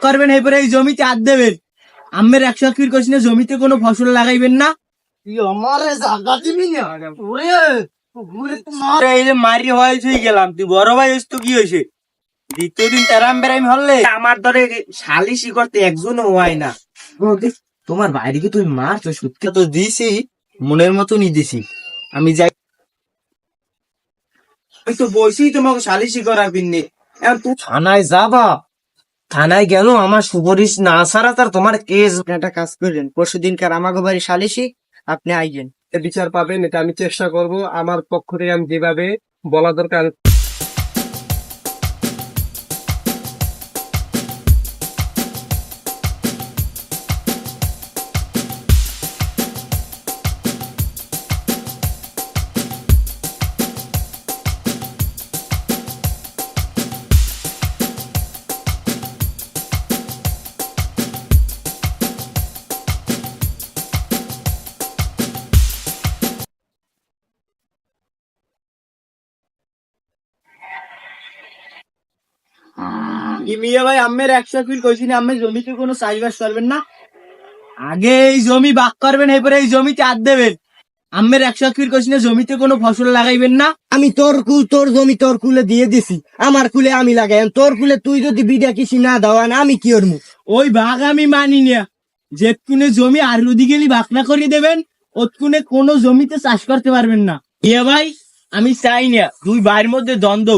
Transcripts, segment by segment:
করবেন এরপরে এই জমিতে আর দেবেন। আমের 100 কোশিনে জমিতে কোনো ফসল লাগাইবেন না। তুই আমারে জাগা দিবি না ওরে ওরে এই যে মারি হয়েছে গেলাম, তুই বড় ভাই হইস তো কি হয়েছে? দ্বিতীয় দিন তেরাম বেরাম হলে আমার ধরে সালিশি করতে একজনও হয় না। তোমার বাইরে তুই মারছো, সত্যি তো দিছি, মনের মতনই দিছি। আমি যাই, আমি তো বসি তোমাকে সালিশি করার পিন্নে। এখন তুই থানায় যাবা, থানায় গেল আমার সুপারিশ না ছাড়া তার তোমার কেস। একটা কাজ করেন, পরশুদিনকার আমাকে বাড়ি সালিশি আপনি আইবেন, বিচার পাবেন। এটা আমি চেষ্টা করব আমার পক্ষ থেকে, আমি যেভাবে বলা দরকার। কি মিয়া ভাই, আমের 100 কইছি না, আমের জমিতে কোনো চাষবাস করবেন না। আগে এই জমি বাক করবেন, এরপরে এই জমিতে আর দেবেন। আমের 100 কইছি না, জমিতে কোনো ফসল লাগাইবেন না। আমি তোর কুল, তোর জমি তোর কুলে দিয়ে দিছি, আমার কুলে আমি লাগাই, তোর কুলে তুই যদি বিডা কৃষি না দেওয়ান আমি কি করবো? ওই ভাগ আমি মানি না। যেটকুনে জমি আর রুদি গেলি ভাগ না করে দেবেন, ওটকুনে কোনো জমিতে চাষ করতে পারবেন না। এ ভাই, আমি চাই না দুই ভাইয়ের মধ্যে দ্বন্দ্ব।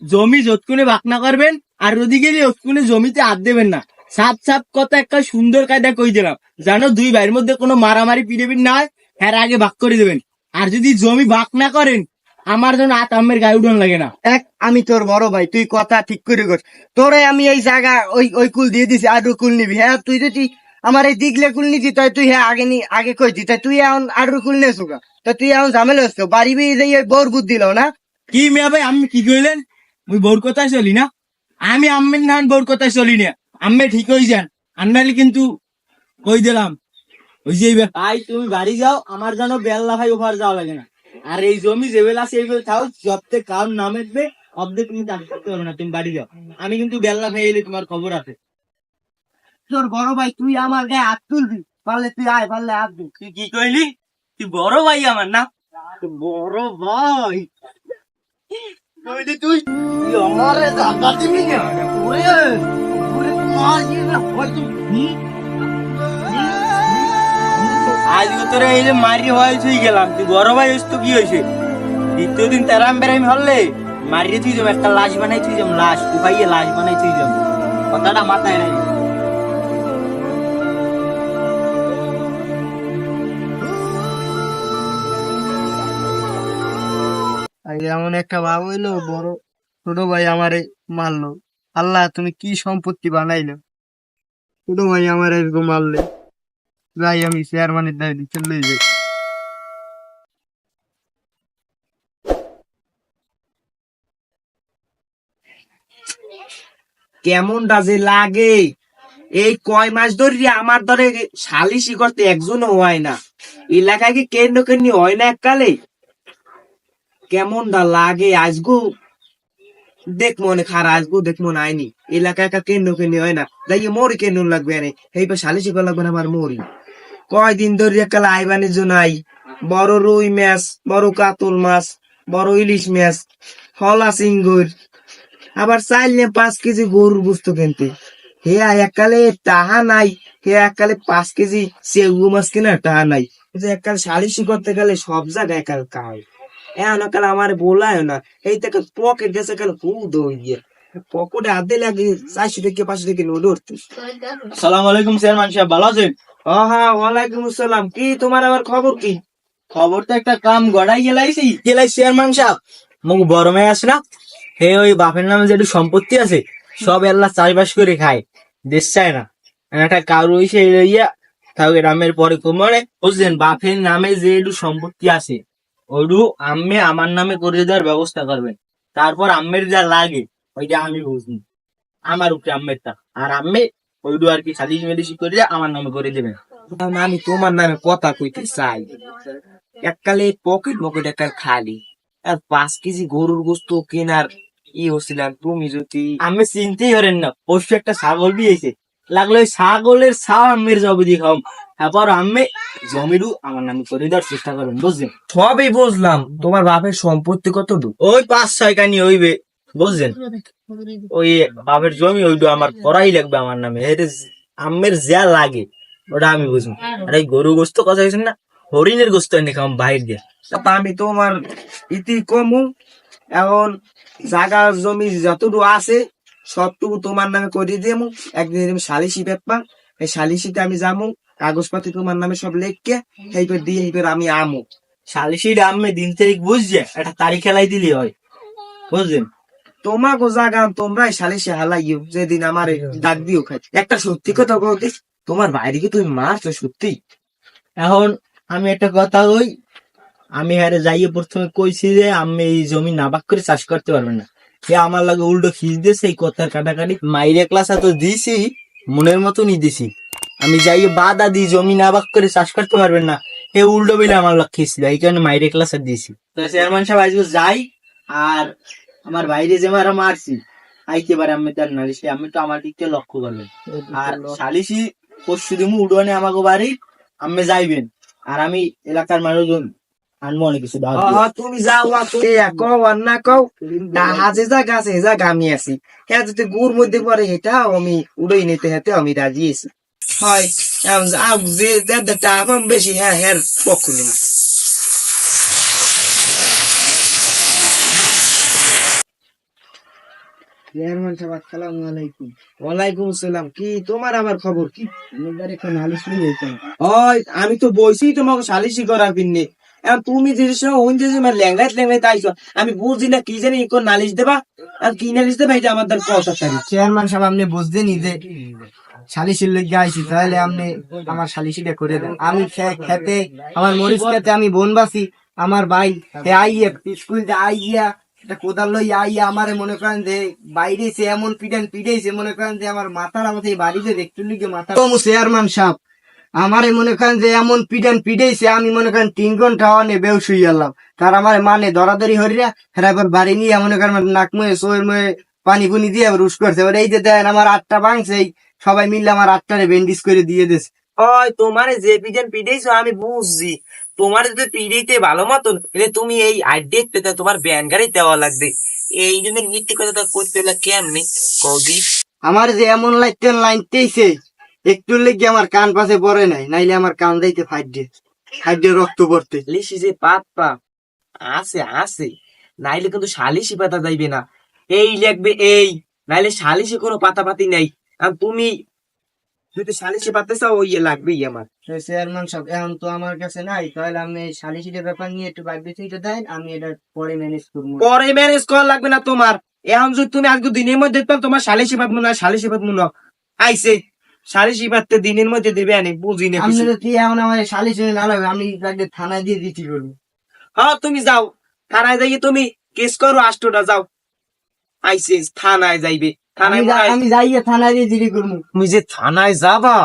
জমি যতকুনে ভাগ না করবেন আর রুদি গেলি ওটকুনে জমিতে হাত দেবেন না। সাপ সাপ কথা একটা সুন্দর কায়দা কই দিলাম, জানো দুই ভাইয়ের মধ্যে কোনো মারামারি পিড়েপিড় না হয়, হ্যাঁ আগে ভাগ করে দেবেন। আর যদি জমি ভাগ না করেন, আমার জন্য আত আমের গায়ে উঠন লাগে না। এক, আমি তোর বড় ভাই, তুই কথা ঠিক করে কর। তোরে আমি এই জায়গা ওই ওই কুল দিয়ে দিছি, আর কুল নিবি। হ্যাঁ, তুই যদি আমার এই দিগলে কুল নিতি তাই তুই হ্যাঁ আগে কই দি, তাই তুই এখন আর কুল নেছো গা, তা তুই এখন ঝামেলা হচ্ছে বাড়ি এই বোর বুদ্ধ দিল না। কি মিয়া ভাই, আমি কি কইলেন? মুই বোর কথায় চলি না, আমি আম্মের নান বোর কথায় চলি না। আম্মে ঠিক হয়ে যান, আন্নালি কিন্তু কই দিলাম। ওই যে ভাই তুমি বাড়ি যাও, আমার যেন বেল্লা ভাই ওভার যাওয়া লাগে না। আর এই জমি যে বেলা সেই বেলা থাও, যতে কারণ নামে দেবে অর্ধেক তুমি চাষ করতে পারবে না, তুমি বাড়ি যাও। আমি কিন্তু বেল্লা ভাই এলে তোমার খবর আছে। তোর বড় ভাই, তুই আমার গায়ে হাত তুলবি, পারলে তুই আয়, পারলে হাত দি। তুই কি কইলি? তুই বড় ভাই আমার না? বড় ভাই কইলি তুই? তুই আমারে জাগা দিবি না ওরে ওরে মার দিয়ে না হয়তো। আজকে তোরা এই যে মারি হয়েছে গেলাম, তুই বড় ভাই হইস তো কি হয়েছে? দ্বিতীয় দিন তেরাম বেরাম হলে মারিয়ে তুই যাবো, একটা লাশ বানাই তুই যাম, লাশ উপাইয়ে লাশ বানাই তুই যাম। কথাটা মাথায় নাই। এমন একটা ভাব হইলো, বড় ছোট ভাই আমারে মারলো। আল্লাহ, তুমি কি সম্পত্তি বানাইলো, ছোট ভাই আমার এরকম মারলে। যাই, আমি চেয়ারম্যানের দাবি চলে যাই। কেমনটা যে লাগে, এই কয় মাস ধরে আমার ধরে সালিশি করতে একজনও হয় না। এলাকায় কি কেন্দ্র কেন্দ্র হয় না এককালে? কেমনটা লাগে আজগু দেখ মনে খারা, আজগু দেখ মনে আইনি। এলাকা একা কেন্দ্র কেন্দ্র হয় না, যাই মরি কেন্দ্র লাগবে না, এই সালিশি করা লাগবে না আমার মরি। কয়দিন ধরে একালে আইবানের জন্য আই, বড় রুই মাছ, বড় কাতল মাছ, বড় ইলিশ মাছ, হলা সিঙ্গুর, আবার চাইলে 5 কেজি গরুর গোস্ত কিনতে। হে এককালে টাহা নাই, হে এককালে 5 কেজি সেগু মাছ কেনার টাহা নাই। এককাল সালিশি করতে গেলে সব জায়গায় একাল কাল। এখন কাল আমার বলায় না, এই থেকে পকেট গেছে কাল হুদ হইয়ে পকেটে হাত দিলে আগে 400 টাকা 500 টাকা নোট উঠতে। সালাম আলাইকুম চেয়ারম্যান সাহেব, ভালো আছেন? হ্যাঁ, ওয়ালাইকুম আসসালাম। কি তোমার আবার খবর কি? খবর তো একটা কাম গড়াই গেলাইছি। গেলাই চেয়ারম্যান সাহেব, মুখ বড় মেয়ে আছে না, হে ওই বাপের নামে যে সম্পত্তি আছে সব এল্লা চাষবাস করে খায়, দেশ চায় না। একটা কারো এসে লইয়া তাও গ্রামের পরে মানে বুঝলেন, বাপের নামে যে একটু সম্পত্তি আছে ওইটু আম্মে আমার নামে করে দেওয়ার ব্যবস্থা করবেন। তারপর আম্মের যা লাগে ওইটা আমি বুঝনি, আমার উপরে আম্মেরটা। আর আম্মে ওইটু আর কি সালিশ মেলিশি করে আমার নামে করে দেবেন। আমি তোমার নামে কথা কইতে চাই, এককালে পকেট মকেট একটা খালি, আর 5 কেজি গরুর গোস্ত কেনার ই হচ্ছিলাম। তুমি যদি আমি চিনতেই হরেন না, পরশু একটা ছাগল বিয়েছে, লাগলো ওই ছাগলের ছাও আমের জমি দিয়ে খাম, তারপর আমি জমিরু আমার নামে করে দেওয়ার চেষ্টা করবেন, বুঝছেন? সবই বুঝলাম, তোমার বাপের সম্পত্তি কত দূর? ওই 5-6 কানি হইবে, বুঝছেন? ওই বাপের জমি ওইটা আমার করাই লাগবে আমার নামে, এটা আমের যা লাগে ওটা আমি বুঝবো। আর এই গরু গোস্ত কথা হয়েছেন না, হরিণের গোস্ত এনে খাম বাইর দিয়ে। তা আমি তোমার ইতি কমু, এখন জায়গা জমি যতটুকু আছে সবটুকু তোমার নামে করে দিমু। একদিন তুমি সালিশি পেপা, এই সালিশিতে আমি যামু, কাগজপাতি তোমার নামে সব লেখকে এইবার দিয়ে এইবার আমি আমু। সালিশির আমি দিন তারিখ বুঝছে একটা তারিখ খেলাই দিলি হয়, বুঝলেন? তোমাকে জায়গা তোমরাই সালিশি হালাইও, যেদিন আমার ডাক দিও খাই। একটা সত্যি কথা বলতে, তোমার বাইরে কি তুমি মারছো সত্যি? এখন আমি একটা কথা ওই, আমি হারে যাইয়ে প্রথমে কইছি যে আমি এই জমি নাবাক করে চাষ করতে পারবেন না, সে আমার লাগে উল্টো খিচ দিয়েছে এই কথার কাটাকাটি। মাইরে ক্লাসা তো দিছি, মনের মতনই দিছি, আমি যাইয়ে বাধা দিই জমি নাবাক করে চাষ করতে পারবেন না, এ উল্টো বেলে আমার লক্ষ্য খিচছিল, এই কারণে মাইরে ক্লাসা দিছি। তো চেয়ারম্যান সাহেব আজকে যাই, আর আমার বাইরে যে মারা মারছি আইতে পারে, আমি তার নালিশে আমি তো আমার দিক থেকে লক্ষ্য করবেন। আর সালিশি পরশু দিমু উডনে আমাকে বাড়ি, আমি যাইবেন, আর আমি এলাকার মানুষজন আনবো অনেক কিছু দাওয়াত দিব। তুমি যাও, কও আর না কও, হাজে জায়গা আছে এই জায়গা আমি আছি। হ্যাঁ যদি গুড় মধ্যে পড়ে এটাও আমি উড়াই নিতে হেতে আমি রাজি আছি। হয় যে টাকা বেশি, হ্যাঁ হ্যাঁ পক্ষ নিব। চেয়ারম্যান সাহেব আসসালামু আলাইকুম। ওয়ালাইকুম আসসালাম। কি তোমার আবার খবর কি? আপনার এখন নালিশ শুরু হয়েছে। ওই আমি তো বইছি তোমাকে সালিশি করার পিন্নে, এখন তুমি যে হইতে যে ল্যাংলাইট ল্যাংলাইট আইছো, আমি বুঝি না কি জানি কোন নালিশ দেবা আর কি নালিশ দেবা, এটা আমার দ্বার কথা তারি। চেয়ারম্যান সাহেব আপনি বুঝতেনি যে সালিশির লোক আইছি, তাহলে আপনি আমার সালিশিটা করে দেন। আমি খেতে আমার মরিচ খেতে আমি বনবাসী, আমার ভাই হে আইয়া স্কুল আইয়া একটা কোদাল লই আইয়া আমারে মনে করেন যে বাইরে সে এমন পিটাইছে মনে করেন যে আমার মাথার আমাদের বাড়িতে দেখতে লিগে মাথা তো চেয়ারম্যান সাহেব আমারে মনে করেন যে এমন পিটাইছে, আমি মনে করেন 3 ঘন্টা অনে বেউস হয়ে গেলাম। তার আমার মানে দরাদরি হরিয়া হেরা এবার বাড়ি নিয়ে মনে করেন নাক মুয়ে সোয়ের মুয়ে পানি পুনি দিয়ে আবার রুশ করছে। এবার এই যে দেন আমার 8টা ভাঙছে, সবাই মিললে আমার 8টারে ব্যান্ডেজ করে দিয়ে দিছে। ওই তোমারে যে পিজন পিটাইছো আমি বুঝছি, তোমার যদি পিড়াইতে ভালো মতন তাহলে তুমি এই আইডিয়া পেতে তোমার ব্যান গাড়ি দেওয়া লাগবে। এই জন্য মিথ্যে কথা করতে হলে কেমনি কদি? আমার যে এমন লাইনতেইছে একটু লেগে আমার কান পাশে পড়ে নাই, নাইলে আমার কান যাইতে ফাইট দিয়ে রক্ত পড়তে। লিসি যে পাত পা আছে আছে, নাইলে কিন্তু সালিশি পাতা যাইবে না, এই লাগবে এই, নাইলে সালিশি কোনো পাতা পাতি নাই। আর তুমি যদি সালিশি পাতে চাও ওই লাগবেই আমার। চেয়ারম্যান সাহেব এখন তো আমার কাছে নাই, তাহলে আপনি সালিশিটার ব্যাপার নিয়ে একটু বাইরে দেন, আমি এটা পরে ম্যানেজ করবো। পরে ম্যানেজ করা লাগবে না তোমার, এখন যদি তুমি আজকে দিনের মধ্যে দেখতাম তোমার সালিশি পাত মনে হয়, সালিশি পাত মনে হয় আইসে, সালিশি পাততে দিনের মধ্যে দেবে আনি বুঝি না আপনি কিছু। তো কি এখন আমার সালিশি না লাগবে, আমি তাকে থানায় দিয়ে দিতে করবো। হ্যাঁ তুমি যাও থানায় যাইয়ে তুমি কেস করো, আষ্টটা যাও আইসে থানায় যাইবে। থানায় মনে হয়- আমি যাইয়ে থানায় দিয়ে দিতে করবো। তুমি যে থানায় যাবা,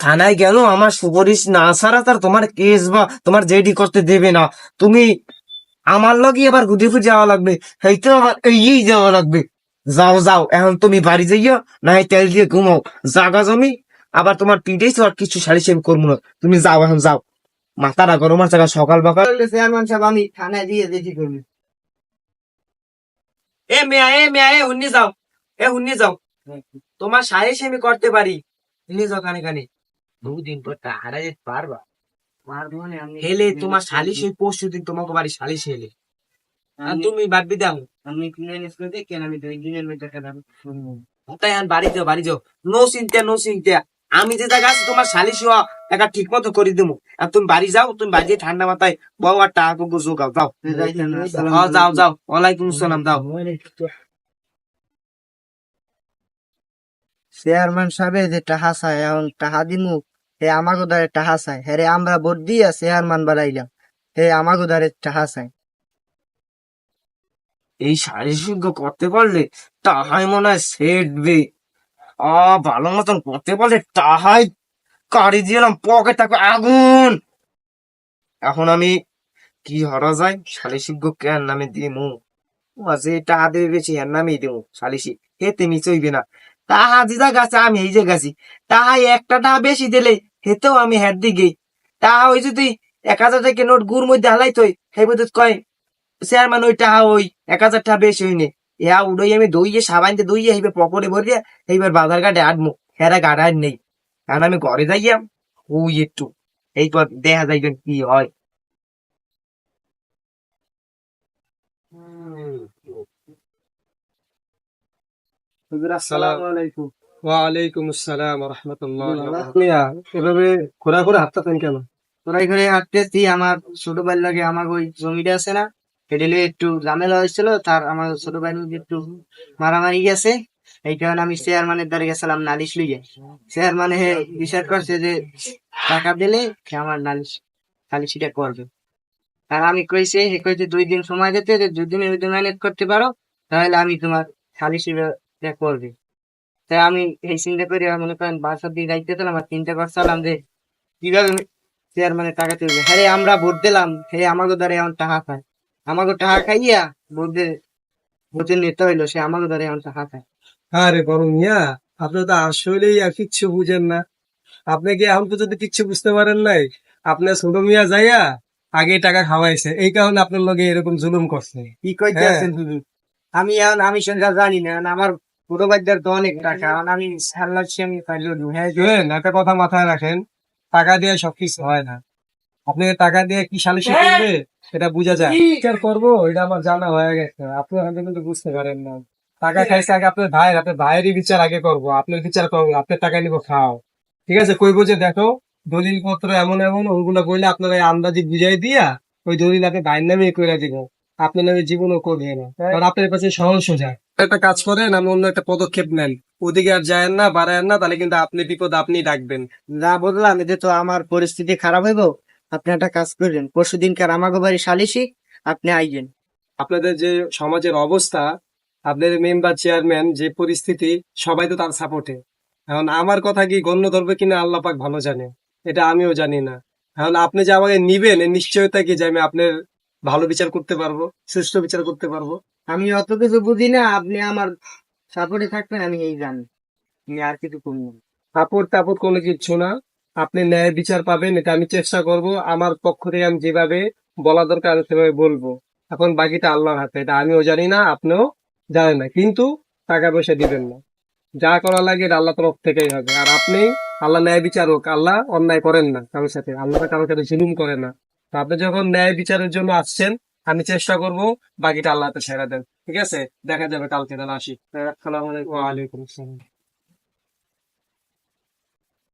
থানায় গেল আমার সুপারিশ না ছাড়া তার তোমার কেস বা তোমার জেডি করতে দেবে না। তুমি আমার লগে আবার ঘুরে ফিরে যাওয়া লাগবে, হয়তো আবার এই যাওয়া লাগবে। যাও যাও এখন তুমি বাড়ি যাইয়া না হয় তেল দিয়ে ঘুমাও, জাগা জমি আবার তোমার পিঠেই আর কিছু সারি সেম করবো না, তুমি যাও এখন যাও, মাথাটা গরম আছে সকাল সকাল। চেয়ারম্যান সাহেব আমি থানায় দিয়ে দিতে করবো। এ মেয়া এ মেয়া এ হুন্নি যাও, এ হুন্নি যাও, তোমার সারি সেমি করতে পারি, হুন্নি যাও কানে কানে। 2 দিন পর টাকা যেতে পারবা হেলে তোমার সালিশ ওই পরশু দিন তোমাকে বাড়ি সালিশ হেলে, আর তুমি ভাববি দাও আমি ম্যানেজ করে দিই, কেন আমি 2 দিনের মধ্যে টাকা শুনবো। তাই আর বাড়ি যাও বাড়ি যাও, নো চিন্তা নো চিন্তা, আমি যে জায়গা আছি তোমার সালিশ হওয়া টাকা ঠিক মতো করে দেবো। আর তুমি বাড়ি যাও, তুমি বাড়ি যেয়ে ঠান্ডা মাথায় বউ আর টাকা জোগাও, যাও যাও যাও। ওয়ালাইকুম আসসালাম, যাও। চেয়ারম্যান সাহেব যে টাহা চাই, এখন টাহা দিমু হে আমাগো দ্বারে টাহা চাই, হ্যাঁ আমরা ভোট দিয়া চেয়ারম্যান বাড়াইলাম, হে আমাগো দ্বারে টাহা চাই। এই সালিশ করতে পারলে তাহাই মনে হয় সেটবে, ভালো মতন করতে পারলে তাহাই কাড়ি দিলাম পকেট থাকবে আগুন। এখন আমি কি হরা যায়, সালিশি কেন নামে দিমু, ও যে টাকা দেবে বেশি এর নামেই দেবো সালিশি, হেতে মিস হইবে না। তাহা দিদা গাছে আমি এই যে গাছি তাহা একটা টাকা বেশি দিলে হেতেও আমি হের দিকে তাহা ওই যদি 1,000 টাকা নোট গুড় মধ্যে হালাই থই সেই বুঝত কয় চেয়ারম্যান ওই টাহা ওই 1,000 টাকা বেশি হইনে ইয়া উড়ই আমি দইয়ে সাবাইতে দইয়ে হইবে পকেটে ভরিয়া এইবার বাজার ঘাটে আটমু হেরা গাড়া নেই কারণ আমি ঘরে যাইয়াম ওই একটু এইবার দেখা যাইবেন কি হয়। আসসালামু আলাইকুম। ওয়ালাইকুম আসসালাম রহমতুল্লাহ। এভাবে ঘোরাঘুরে হাঁটতেছেন কেন? তোরা এখানে হাঁটতেছি, আমার ছোট ভাইয়ের লাগে আমার ওই জমিটা আছে না, এটা নিয়ে একটু ঝামেলা হয়েছিল, তার আমার ছোট ভাই একটু মারামারি গেছে। এই কারণে আমি চেয়ারম্যানের দ্বারা গেছিলাম নালিশ লইয়ে। চেয়ারম্যান বিচার করছে যে টাকা দিলে সে আমার নালিশিটা করবে। আর আমি কইছি, হে কইছে 2 দিন সময় দিতে, যে 2 দিনের ভিতরে ম্যানেজ করতে পারো তাহলে আমি তোমার সালিশিটা করবে। তাই আমি এই চিন্তা করে মনে করেন বাসার দিকে যাইতেছিলাম আর চিন্তা করছিলাম যে কিভাবে চেয়ারম্যানের টাকা তুলবে। হ্যাঁ রে, আমরা ভোট দিলাম, হে আমাকে দ্বারা এমন টাকা খায়, আমাকে টাকা খাইয়া ভোটের নেতা হইলো, সে আমাকে দ্বারা এমন টাকা খায়। আরে বড় মিয়া, আপনি তো আসলেই আর কিচ্ছু বুঝেন না। আপনি কি এখন পর্যন্ত কিচ্ছু বুঝতে পারেন নাই? আপনার ছোট মিয়া যাইয়া আগে টাকা খাওয়াইছে, এই কারণে আপনার লগে এরকম জুলুম করছে। কি কইতে হ্যাঁ। আছেন তুমি? আমি সংখ্যা জানি না, আমার ছোট ভাইদের তো অনেক টাকা, এখন আমি সাল্লাচ্ছি, আমি পাইলো হ্যাঁ বুঝলেন? একটা কথা মাথায় রাখেন, টাকা দিয়ে সবকিছু হয় না। আপনি টাকা দিয়ে কি সালিশি করবে এটা বোঝা যায়। বিচার করবো এটা আমার জানা হয়ে গেছে, আপনি হয়তো কিন্তু বুঝতে পারেন না। টাকা খাইছে আগে আপনার ভাইয়েরই বিচার আগে করবো, আপনার বিচার করবো, আপনার টাকা নিবো খাও। ঠিক আছে, কইবো যে দেখো দলিল পত্র এমন এমন, ওগুলো বললে আপনার এই আন্দাজি বুঝাই দিয়া ওই দলিল আপনি ভাইয়ের নামে করে দিব, আপনার নামে জীবনও করবে না, কারণ আপনার কাছে সহজ সোজা। একটা কাজ করেন, আমি অন্য একটা পদক্ষেপ নেন, ওদিকে আর যায় না বাড়ায় না, তাহলে কিন্তু আপনি বিপদ আপনি ডাকবেন। যা বললাম, এতে তো আমার পরিস্থিতি খারাপ হইব। আপনি একটা কাজ করবেন, পরশু দিনকার আমাকে বাড়ি সালিশি আপনি আইবেন। আপনাদের যে সমাজের অবস্থা, আপনাদের মেম্বার চেয়ারম্যান যে পরিস্থিতি, সবাই তো তার সাপোর্টে। এখন আমার কথা কি গণ্য ধরবে কিনা আল্লাহ পাক ভালো জানে, এটা আমিও জানি না। এখন আপনি যে আমাকে নিবেন এর নিশ্চয়তা কি যে আমি আপনার ভালো বিচার করতে পারবো, শ্রেষ্ঠ বিচার করতে পারবো? আমি অত কিছু বুঝি না, আপনি আমার সাপোর্টে থাকবেন, আমি এই জানি, আমি আর কিছু করবো না। সাপোর্ট টাপোর্ট কোনো কিচ্ছু না, আপনি ন্যায় বিচার পাবেন, এটা আমি চেষ্টা করব। আমার পক্ষ থেকে আমি যেভাবে বলা দরকার আমি সেভাবে বলবো। এখন বাকিটা আল্লাহর হাতে, এটা আমিও জানি না, আপনিও জানেন না, কিন্তু টাকা পয়সা দিবেন না, যা করা লাগে এটা আল্লাহ তরফ থেকেই হবে। আর আপনি, আল্লাহ ন্যায় বিচারক, আল্লাহ অন্যায় করেন না কারোর সাথে, আল্লাহ কারোর সাথে জুলুম করে না। তো আপনি যখন ন্যায় বিচারের জন্য আসছেন, আমি চেষ্টা করব, বাকিটা আল্লাহ হাতে ছেড়ে দেন। ঠিক আছে, দেখা যাবে কালকে, তাহলে আসি। আসসালামু আলাইকুম। ওয়া আলাইকুম আসসালাম।